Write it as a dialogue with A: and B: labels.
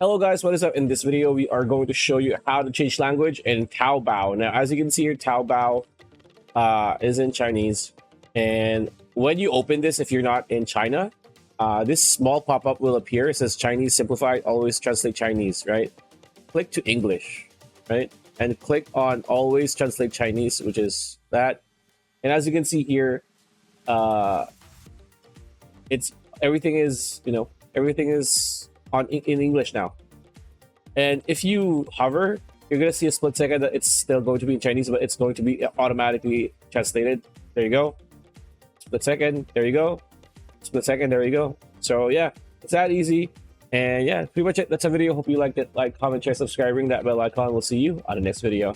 A: Hello guys, what is up? In this video, we are going to show you how to change language in Taobao. Now, as you can see here, Taobao is in Chinese. And when you open this, if you're not in China, this small pop-up will appear. It says Chinese simplified, always translate Chinese, right? Click to English, right? And click on always translate Chinese, which is that. And as you can see here, everything is in English now. And if you hover, you're gonna see a split second that it's still going to be in Chinese, but it's going to be automatically translated. There you go. Split second. There you go. Split second. There you go. So yeah, it's that easy. And yeah, pretty much it. That's a video. Hope you liked it. Like, comment, share, subscribe, ring that bell icon. We'll see you on the next video.